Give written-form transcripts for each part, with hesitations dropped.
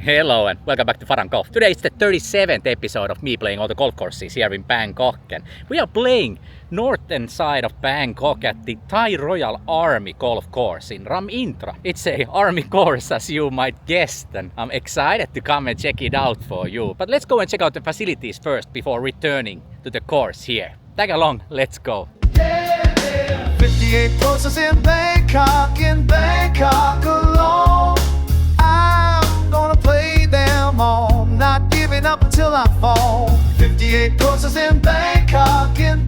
Hello and welcome back to Farang Golf. Today is the 37th episode of me playing all the golf courses here in Bangkok, and we are playing northern side of Bangkok at the Thai Royal Army golf course in Ram Intra. It's a army course, as you might guess, and I'm excited to come and check it out for you. But let's go and check out the facilities first before returning to the course here. Tag along, let's go. 58 courses in Bangkok alone. I'm gonna play them all, not giving up until I fall. 58 courses in Bangkok alone.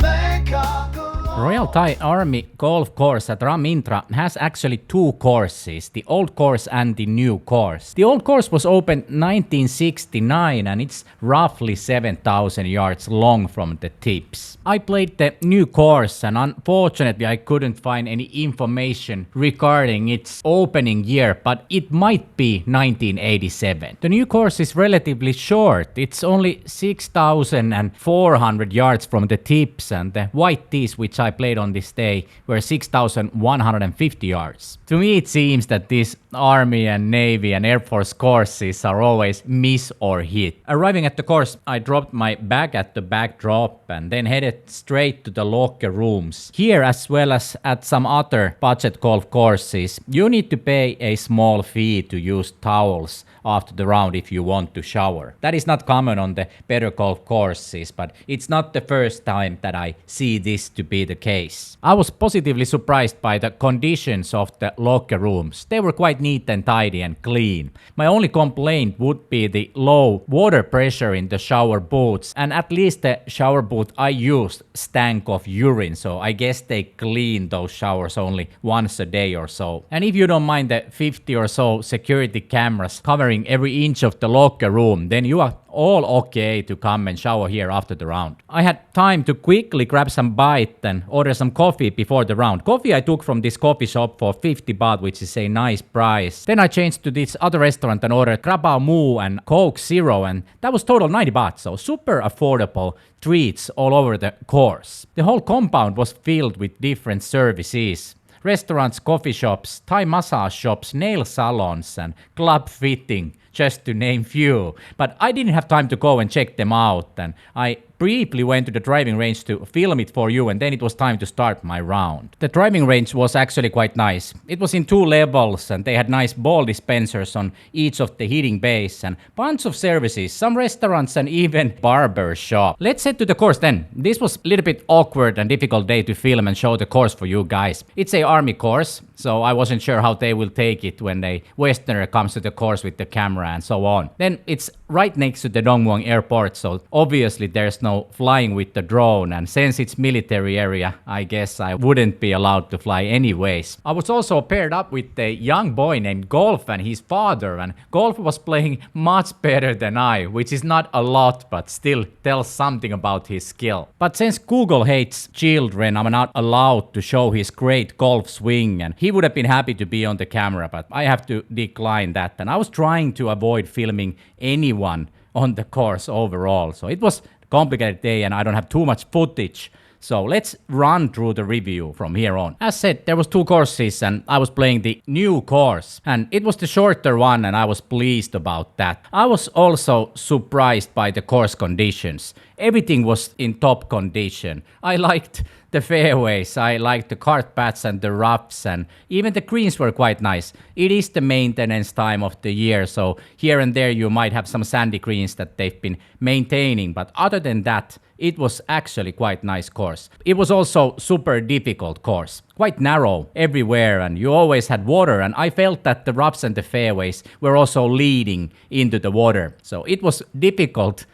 Royal Thai Army golf course at Ram Intra has actually two courses, the old course and the new course. The old course was opened 1969 and it's roughly 7,000 yards long from the tips. I played the new course and unfortunately I couldn't find any information regarding its opening year, but it might be 1987. The new course is relatively short, it's only 6,400 yards from the tips, and the white tees which I played on this day were 6,150 yards. To me it seems that these Army and Navy and Air Force courses are always miss or hit. Arriving at the course, I dropped my bag at the backdrop and then headed straight to the locker rooms. Here, as well as at some other budget golf courses, you need to pay a small fee to use towels after the round if you want to shower. That is not common on the better golf courses, but it's not the first time that I see this to be the case. I was positively surprised by the conditions of the locker rooms. They were quite neat and tidy and clean. My only complaint would be the low water pressure in the shower booths, and at least the shower booth I used stank of urine, so I guess they clean those showers only once a day or so. And if you don't mind the 50 or so security cameras covering every inch of the locker room, then you are all okay to come and shower here after the round. I had time to quickly grab some bite and order some coffee before the round. Coffee I took from this coffee shop for 50 baht, which is a nice price. Then I changed to this other restaurant and ordered Krabao Moo and Coke Zero, and that was total 90 baht, so super affordable treats all over the course. The whole compound was filled with different services. Restaurants, coffee shops, Thai massage shops, nail salons and club fitting, just to name few. But I didn't have time to go and check them out, and I briefly went to the driving range to film it for you, and then it was time to start my round. The driving range was actually quite nice. It was in 2 levels and they had nice ball dispensers on each of the hitting bays and bunch of services, some restaurants and even barber shop. Let's head to the course then. This was a little bit awkward and difficult day to film and show the course for you guys. It's a army course, so I wasn't sure how they will take it when a westerner comes to the course with the camera and so on. Then it's right next to the Dong Muang airport, so obviously there's no flying with the drone, and since it's military area, I guess I wouldn't be allowed to fly anyways. I was also paired up with a young boy named Golf and his father, and Golf was playing much better than I, which is not a lot, but still tells something about his skill. But since Google hates children, I'm not allowed to show his great golf swing, and he would have been happy to be on the camera, but I have to decline that, and I was trying to avoid filming anyone on the course overall, so it was complicated day and I don't have too much footage. So let's run through the review from here on. As said, there was 2 courses and I was playing the new course, and it was the shorter one and I was pleased about that. I was also surprised by the course conditions. Everything was in top condition. I liked the fairways, I liked the cart paths and the roughs, and even the greens were quite nice. It is the maintenance time of the year, so here and there you might have some sandy greens that they've been maintaining, but other than that, it was actually quite nice course. It was also super difficult course. Quite narrow everywhere and you always had water, and I felt that the roughs and the fairways were also leading into the water. So it was difficult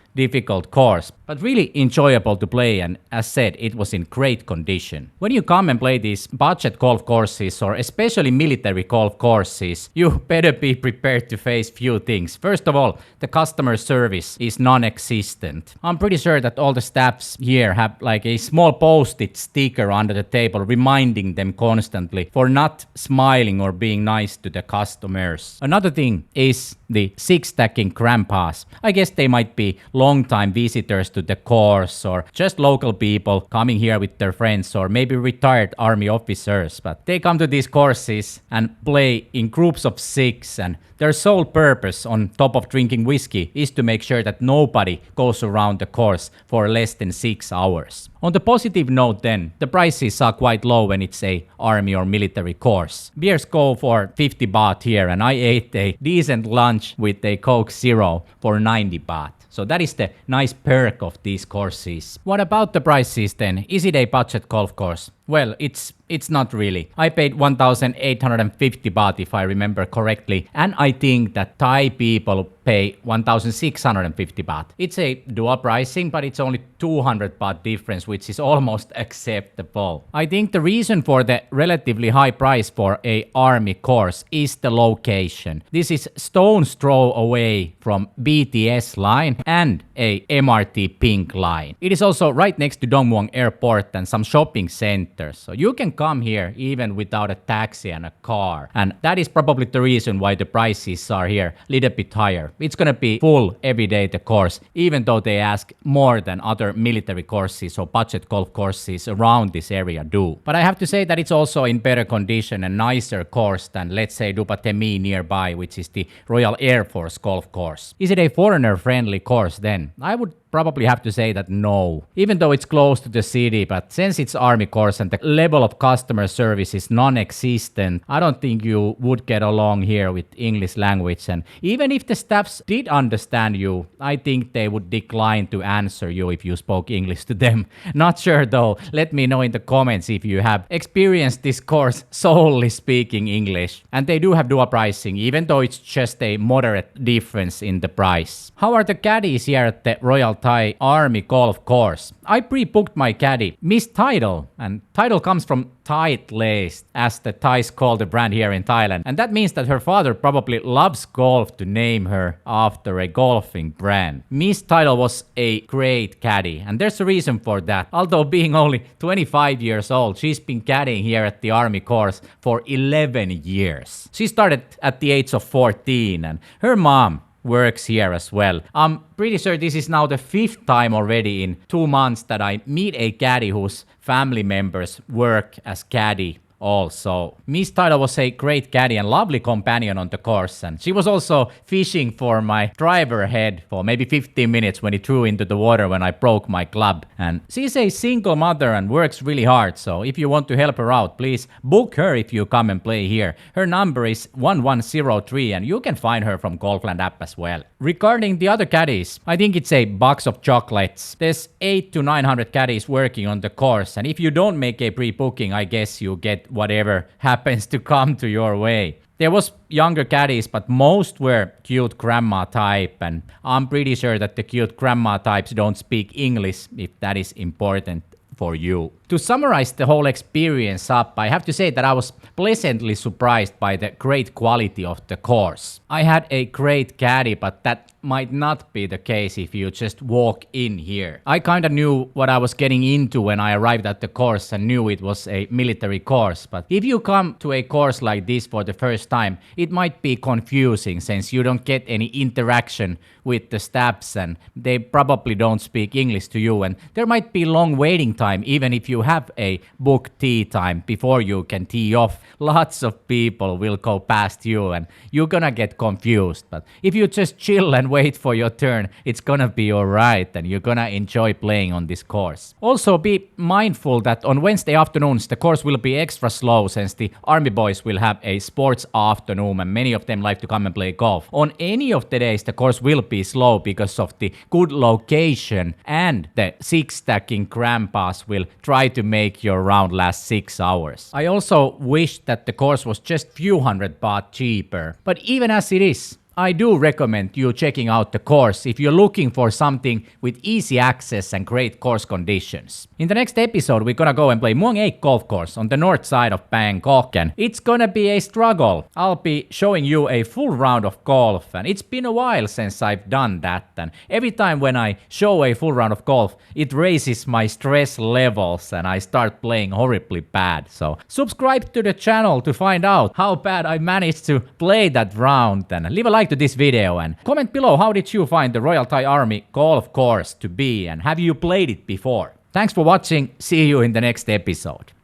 course, but really enjoyable to play, and as said, it was in great condition. When you come and play these budget golf courses or especially military golf courses, you better be prepared to face few things. First of all, the customer service is non-existent. I'm pretty sure that all the staffs here have like a small post-it sticker under the table reminding them constantly for not smiling or being nice to the customers. Another thing is the 6-stacking grandpas. I guess they might be long-time visitors to to the course, or just local people coming here with their friends, or maybe retired army officers. But they come to these courses and play in groups of 6, and their sole purpose, on top of drinking whiskey, is to make sure that nobody goes around the course for less than 6 hours. On the positive note then, the prices are quite low when it's a army or military course. Beers go for 50 baht here, and I ate a decent lunch with a Coke Zero for 90 baht. So that is the nice perk of these courses. What about the prices then? Is it a budget golf course? Well, it's not really. I paid 1,850 baht if I remember correctly, and I think that Thai people pay 1,650 baht. It's a dual pricing, but it's only 200 baht difference, which is almost acceptable. I think the reason for the relatively high price for a army course is the location. This is stone's throw away from BTS line and a MRT Pink line. It is also right next to Dong Muang Airport and some shopping centers. So you can come here even without a taxi and a car. And that is probably the reason why the prices are here a little bit higher. It's gonna be full every day, the course, even though they ask more than other military courses or budget golf courses around this area do. But I have to say that it's also in better condition and nicer course than, let's say, Dupatemi nearby, which is the Royal Air Force golf course. Is it a foreigner-friendly course then? I would probably have to say that no, even though it's close to the city, but since it's army course and the level of customer service is non-existent, I don't think you would get along here with English language. And even if the staffs did understand you, I think they would decline to answer you if you spoke English to them. Not sure though. Let me know in the comments if you have experienced this course solely speaking English. And they do have dual pricing, even though it's just a moderate difference in the price. How are the caddies here at the Royal Thai Army Golf Course? I pre-booked my caddy, Miss Title, and title comes from tight-laced, as the Thais call the brand here in Thailand, and that means that her father probably loves golf to name her after a golfing brand. Miss Title was a great caddy, and there's a reason for that. Although being only 25 years old, she's been caddying here at the Army course for 11 years. She started at the age of 14, and her mom works here as well. I'm pretty sure this is now the 5th time already in 2 months that I meet a caddy whose family members work as caddy also. Miss Title was a great caddy and lovely companion on the course, and she was also fishing for my driver head for maybe 15 minutes when it threw into the water when I broke my club. And she's a single mother and works really hard, so if you want to help her out, please book her if you come and play here. Her number is 1103 and you can find her from Golfland app as well. Regarding the other caddies, I think it's a box of chocolates. There's 800 to 900 caddies working on the course, and if you don't make a pre-booking, I guess you get whatever happens to come to your way. There was younger caddies, but most were cute grandma type, and I'm pretty sure that the cute grandma types don't speak English, if that is important for you. To summarize the whole experience up, I have to say that I was pleasantly surprised by the great quality of the course. I had a great caddy, but that might not be the case if you just walk in here. I kinda knew what I was getting into when I arrived at the course and knew it was a military course, but if you come to a course like this for the first time, it might be confusing since you don't get any interaction with the staffs and they probably don't speak English to you, and there might be long waiting time even if you have a booked tee time before you can tee off. Lots of people will go past you and you're gonna get confused, but if you just chill and wait for your turn, it's gonna be alright and you're gonna enjoy playing on this course. Also be mindful that on Wednesday afternoons the course will be extra slow since the army boys will have a sports afternoon and many of them like to come and play golf. On any of the days the course will be slow because of the good location, and the 6-stacking grandpas will try to make your round last 6 hours. I also wish that the course was just few hundred baht cheaper, but even as it is, I do recommend you checking out the course if you're looking for something with easy access and great course conditions. In the next episode, we're gonna go and play Muang 8 golf course on the north side of Bangkok, and it's gonna be a struggle. I'll be showing you a full round of golf, and it's been a while since I've done that, and every time when I show a full round of golf, it raises my stress levels and I start playing horribly bad. So subscribe to the channel to find out how bad I managed to play that round, and leave a like like to this video and comment below how did you find the Royal Thai Army golf course to be and have you played it before? Thanks for watching, see you in the next episode.